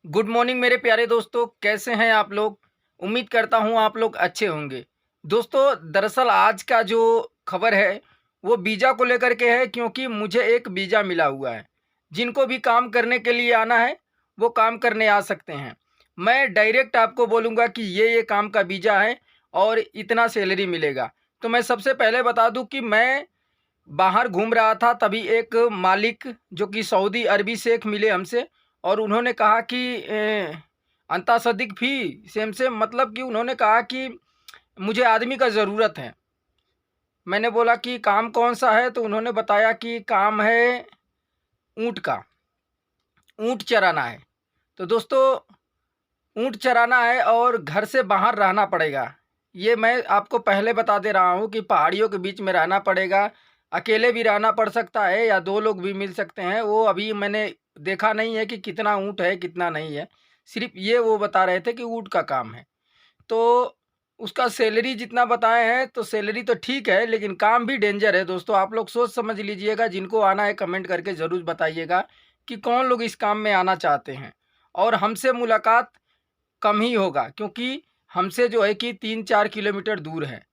Good morning मेरे प्यारे दोस्तों, कैसे हैं आप लोग? उम्मीद करता हूँ आप लोग अच्छे होंगे। दोस्तों, दरअसल आज का जो खबर है, वो वीज़ा को लेकर के है क्योंकि मुझे एक वीज़ा मिला हुआ है। जिनको भी काम करने के लिए आना है, वो काम करने आ सकते हैं। मैं डायरेक्ट आपको बोलूँगा कि ये काम का वीज़ा है और इतना सैलरी मिलेगा। तो मैं सबसे पहले बता दूँ कि मैं बाहर घूम रहा था, तभी एक मालिक जो कि सऊदी अरबी शेख मिले हमसे और उन्होंने कहा कि अंतासदिक फ़ी सेम से मतलब कि उन्होंने कहा कि मुझे आदमी का ज़रूरत है। मैंने बोला कि काम कौन-सा है? तो उन्होंने बताया कि काम है ऊँट का, ऊँट चराना है। तो दोस्तों, ऊँट चराना है और घर से बाहर रहना पड़ेगा। ये मैं आपको पहले बता दे रहा हूँ कि पहाड़ियों के बीच में रहना पड़ेगा। अकेले भी रहना पड़ सकता है या 2 लोग भी मिल सकते हैं। वो अभी मैंने देखा नहीं है कि कितना ऊँट है, कितना नहीं है। सिर्फ़ ये वो बता रहे थे कि ऊँट का काम है। तो उसका सैलरी जितना बताए हैं, तो सैलरी तो ठीक है, लेकिन काम भी डेंजर है दोस्तों। आप लोग सोच समझ लीजिएगा, जिनको आना है कमेंट करके ज़रूर बताइएगा कि कौन लोग इस काम में आना चाहते हैं। और हमसे मुलाकात कम ही होगा क्योंकि हमसे जो है कि 3-4 किलोमीटर दूर है।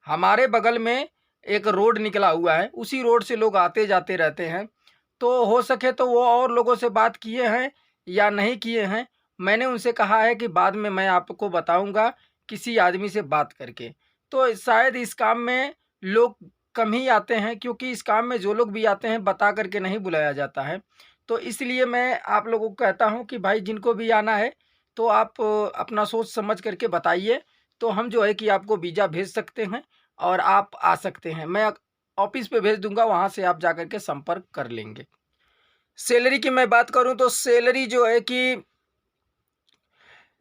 हमारे बगल में एक रोड निकला हुआ है, उसी रोड से लोग आते-जाते रहते हैं। तो हो सके तो वो और लोगों से बात किए हैं या नहीं किए हैं, मैंने उनसे कहा है कि बाद में मैं आपको बताऊँगा किसी आदमी से बात करके। तो शायद इस काम में लोग कम ही आते हैं क्योंकि इस काम में जो लोग भी आते हैं बता कर के नहीं बुलाया जाता है। तो इसलिए मैं आप लोगों को कहता हूँ कि भाई जिनको भी आना है तो आप अपना सोच समझ करके बताइए, तो हम जो है कि आपको वीज़ा भेज सकते हैं और आप आ सकते हैं। मैं ऑफ़िस पे भेज दूँगा, वहाँ से आप जाकर के संपर्क कर लेंगे। सैलरी की मैं बात करूँ तो सैलरी जो है कि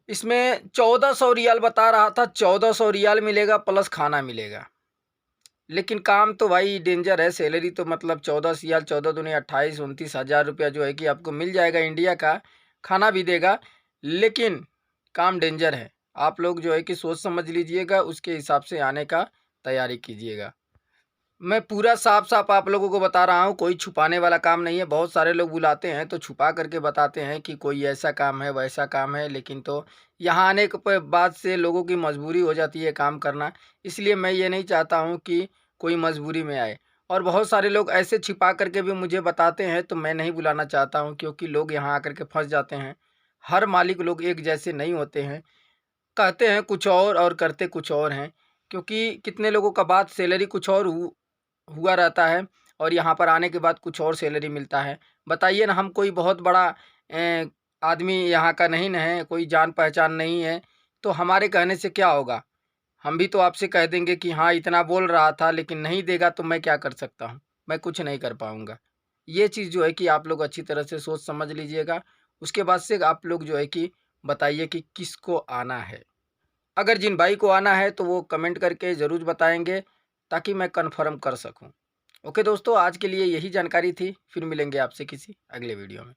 इसमें 1400 रियाल बता रहा था, 1400 रियाल मिलेगा प्लस खाना मिलेगा। लेकिन काम तो भाई डेंजर है, सैलरी तो मतलब 14 सियाल 14 दूनी 28-29 हज़ार रुपया जो है कि आपको मिल जाएगा इंडिया का, खाना भी देगा, लेकिन काम डेंजर है। आप लोग जो है कि सोच समझ लीजिएगा, उसके हिसाब से आने का तैयारी कीजिएगा। मैं पूरा साफ-साफ आप लोगों को बता रहा हूँ, कोई छुपाने वाला काम नहीं है। बहुत सारे लोग बुलाते हैं तो छुपा करके बताते हैं कि कोई ऐसा काम है, वैसा काम है, लेकिन तो यहाँ आने के बाद से लोगों की मजबूरी हो जाती है काम करना। इसलिए मैं ये नहीं चाहता हूँ कि कोई मजबूरी में आए। और बहुत सारे लोग ऐसे छिपा करके भी मुझे बताते हैं तो मैं नहीं बुलाना चाहता हूँ क्योंकि लोग यहाँ आकर के फँस जाते हैं। हर मालिक लोग एक जैसे नहीं होते हैं। कहते हैं कुछ और करते कुछ और हैं। क्योंकि कितने लोगों का बात सैलरी कुछ और हुआ रहता है और यहाँ पर आने के बाद कुछ और सैलरी मिलता है। बताइए ना, हम कोई बहुत बड़ा आदमी यहाँ का नहीं न है, कोई जान-पहचान नहीं है, तो हमारे कहने से क्या होगा? हम भी तो आपसे कह देंगे कि हाँ, इतना बोल रहा था लेकिन नहीं देगा तो मैं क्या कर सकता हूँ? मैं कुछ नहीं कर पाऊँगा। ये चीज़ जो है कि आप लोग अच्छी तरह से सोच समझ लीजिएगा। उसके बाद से आप लोग जो है कि बताइए कि किसको आना है। अगर जिन भाई को आना है तो वो कमेंट करके ज़रूर बताएँगे ताकि मैं कन्फर्म कर सकूँ। ओके दोस्तों, आज के लिए यही जानकारी थी। फिर मिलेंगे आपसे किसी अगले वीडियो में।